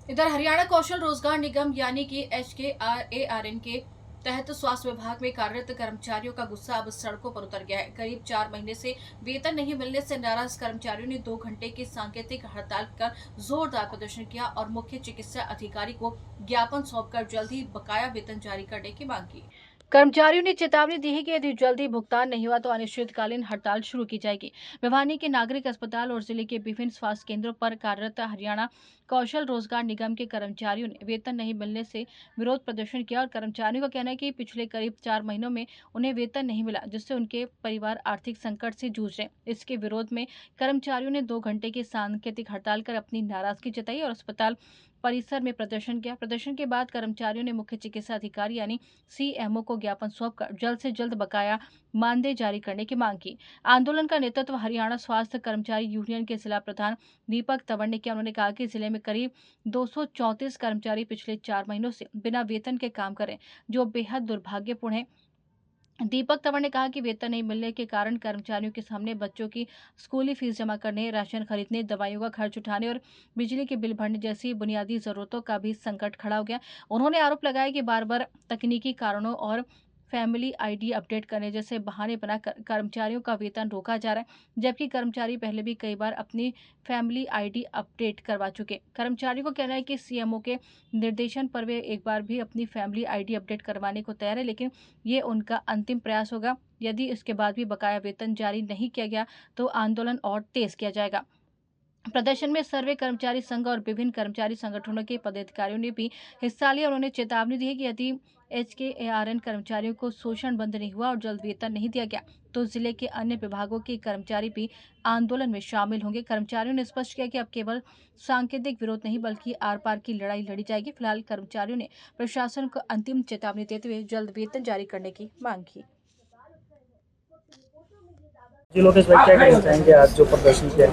इधर हरियाणा कौशल रोजगार निगम यानी कि HKRARN के तहत स्वास्थ्य विभाग में कार्यरत कर्मचारियों का गुस्सा अब सड़कों पर उतर गया है। करीब 4 महीने से वेतन नहीं मिलने से नाराज कर्मचारियों ने 2 घंटे की सांकेतिक हड़ताल कर जोरदार प्रदर्शन किया और मुख्य चिकित्सा अधिकारी को ज्ञापन सौंपकर जल्द ही बकाया वेतन जारी करने की मांग की। कर्मचारियों ने चेतावनी दी है कि यदि जल्दी भुगतान नहीं हुआ तो अनिश्चितकालीन हड़ताल शुरू की जाएगी। भिवानी के नागरिक अस्पताल और जिले के विभिन्न स्वास्थ्य केंद्रों पर कार्यरत हरियाणा कौशल रोजगार निगम के कर्मचारियों ने वेतन नहीं मिलने से विरोध प्रदर्शन किया और कर्मचारियों का कहना है कि पिछले करीब 4 महीनों में उन्हें वेतन नहीं मिला, जिससे उनके परिवार आर्थिक संकट से जूझ रहे। इसके विरोध में कर्मचारियों ने 2 घंटे की सांकेतिक हड़ताल कर अपनी नाराजगी जताई और अस्पताल परिसर में प्रदर्शन किया। प्रदर्शन के बाद कर्मचारियों ने मुख्य चिकित्सा अधिकारी यानी CMO को ज्ञापन सौंपकर जल्द से जल्द बकाया मानदेय जारी करने की मांग की। आंदोलन का नेतृत्व हरियाणा स्वास्थ्य कर्मचारी यूनियन के जिला प्रधान दीपक तंवर ने किया। उन्होंने कहा कि जिले में करीब 234 कर्मचारी पिछले 4 महीनों से बिना वेतन के काम करें, जो बेहद दुर्भाग्यपूर्ण है। दीपक तंवर ने कहा कि वेतन नहीं मिलने के कारण कर्मचारियों के सामने बच्चों की स्कूली फीस जमा करने, राशन खरीदने, दवाइयों का खर्च उठाने और बिजली के बिल भरने जैसी बुनियादी जरूरतों का भी संकट खड़ा हो गया। उन्होंने आरोप लगाया कि बार-बार तकनीकी कारणों और फैमिली ID अपडेट करने जैसे बहाने बनाकर कर्मचारियों का वेतन रोका जा रहा है, जबकि कर्मचारी पहले भी कई बार अपनी फैमिली ID अपडेट करवा चुके। कर्मचारियों को कहना है कि CMO के निर्देशन पर वे एक बार भी अपनी फैमिली ID अपडेट करवाने को तैयार है, लेकिन ये उनका अंतिम प्रयास होगा। यदि इसके बाद भी बकाया वेतन जारी नहीं किया गया तो आंदोलन और तेज किया जाएगा। प्रदर्शन में सर्वे कर्मचारी संघ और विभिन्न कर्मचारी संगठनों के पदाधिकारियों ने भी हिस्सा लिया। उन्होंने चेतावनी दी है कि यदि HKARN कर्मचारियों को शोषण बंद नहीं हुआ और जल्द वेतन नहीं दिया गया तो जिले के अन्य विभागों के कर्मचारी भी आंदोलन में शामिल होंगे। कर्मचारियों ने स्पष्ट किया कि अब केवल सांकेतिक विरोध नहीं बल्कि आर पार की लड़ाई लड़ी जाएगी। फिलहाल कर्मचारियों ने प्रशासन को अंतिम चेतावनी देते हुए जल्द वेतन जारी करने की मांग की। जी लोकेश भाई, क्या कहना चाहेंगे आज जो प्रदर्शन किया?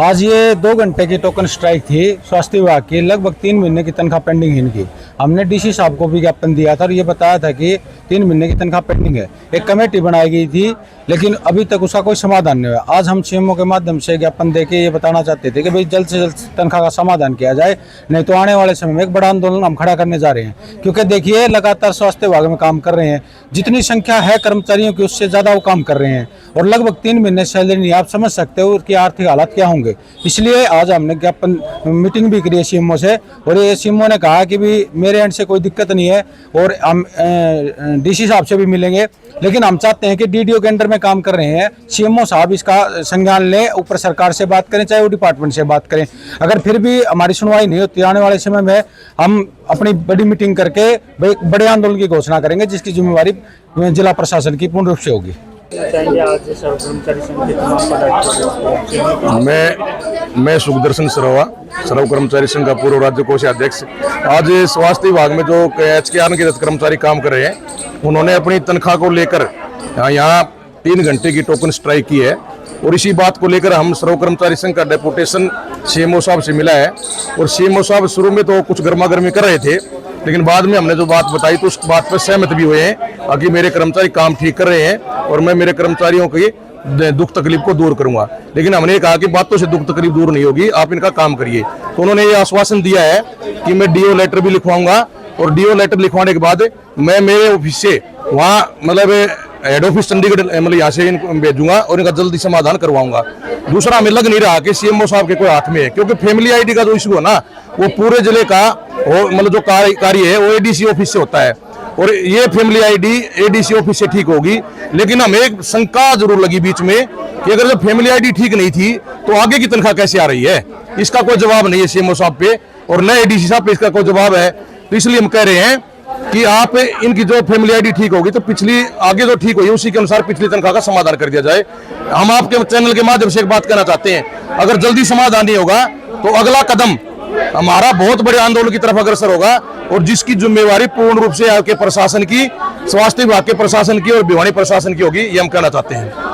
आज ये 2 घंटे की टोकन स्ट्राइक थी स्वास्थ्य विभाग की। लगभग 3 महीने की तनख्वाह पेंडिंग है इनकी। हमने DC साहब को भी ज्ञापन दिया था और ये बताया था कि 3 महीने की तनख्वाह पेंडिंग है। एक कमेटी बनाई गई थी लेकिन अभी तक उसका कोई समाधान नहीं हुआ। आज हम CMO के माध्यम से ज्ञापन देके ये बताना चाहते थे कि भाई जल्द से जल्द तनख्वाह का समाधान किया जाए, नहीं तो आने वाले समय में एक बड़ा आंदोलन हम खड़ा करने जा रहे हैं। क्योंकि देखिए लगातार स्वास्थ्य विभाग में काम कर रहे हैं, जितनी संख्या है कर्मचारियों की उससे ज़्यादा वो काम कर रहे हैं और लगभग 3 महीने सैलरी नहीं। आप समझ सकते हो उसकी आर्थिक हालत क्या होंगे। इसलिए आज हमने ज्ञापन मीटिंग भी करी है CMO से और ये CMO ने कहा कि भी मेरे एंड से कोई दिक्कत नहीं है और हम DC साहब से भी मिलेंगे, लेकिन हम चाहते हैं कि DDO के अंडर में काम कर रहे हैं। CMO साहब इसका संज्ञान लें, ऊपर सरकार से बात करें, चाहे वो डिपार्टमेंट से बात करें। अगर फिर भी हमारी सुनवाई नहीं होती आने वाले समय में हम अपनी बड़ी मीटिंग करके बड़े आंदोलन की घोषणा करेंगे, जिसकी जिम्मेवारी जिला प्रशासन की पूर्ण रूप से होगी। आज सर्व कर्मचारी संघ के तमाम पदाधिकारी मैं सुखदर्शन सरोवा, सर्व कर्मचारी संघ का पूर्व राज्य कोषाध्यक्ष। आज स्वास्थ्य विभाग में जो HKARN के कर्मचारी काम कर रहे हैं, उन्होंने अपनी तनख्वाह को लेकर यहाँ 3 घंटे की टोकन स्ट्राइक की है और इसी बात को लेकर हम सर्व कर्मचारी संघ का डेपुटेशन CMO साहब से मिला है। और CMO साहब शुरू में तो कुछ गर्मा गर्मी कर रहे थे, लेकिन बाद में हमने जो बात बताई तो उस बात पर सहमत भी हुए हैं ताकि मेरे कर्मचारी काम ठीक कर रहे हैं और मैं मेरे कर्मचारियों की दुख तकलीफ को दूर करूंगा। लेकिन हमने कहा कि बातों से दुख तकलीफ दूर नहीं होगी, आप इनका काम करिए। तो उन्होंने ये आश्वासन दिया है कि मैं DO लेटर भी लिखवाऊंगा और DO लेटर लिखवाने के बाद मैं मेरे ऑफिस से वहाँ मतलब हेड ऑफिस चंडीगढ़ मतलब यहाँ से इनको भेजूंगा और इनका जल्दी समाधान करवाऊंगा। दूसरा, हमें लग नहीं रहा कि CMO साहब के कोई हाथ में है, क्योंकि फैमिली ID का जो इशू है ना, वो पूरे जिले का मतलब जो कार्य है वो ADC ऑफिस से होता है और ये फैमिली ID ADC ऑफिस से ठीक होगी। लेकिन हमें एक शंका जरूर लगी बीच में कि अगर जो फैमिली ID ठीक नहीं थी तो आगे की तनख्वाह कैसे आ रही है। इसका कोई जवाब नहीं है CMO साहब पे और न ADC साहब पे इसका कोई जवाब है। तो इसलिए हम कह रहे हैं कि आप इनकी जो फैमिली ID ठीक होगी तो पिछली आगे जो ठीक हुई उसी के अनुसार पिछली तनख्वाह का समाधान कर दिया जाए। हम आपके चैनल के माध्यम से एक बात कहना चाहते हैं, अगर जल्दी समाधान नहीं होगा तो अगला कदम हमारा बहुत बड़े आंदोलन की तरफ अग्रसर होगा और जिसकी जिम्मेवारी पूर्ण रूप से आपके प्रशासन की, स्वास्थ्य विभाग के प्रशासन की और भिवानी प्रशासन की होगी, ये हम कहना चाहते हैं।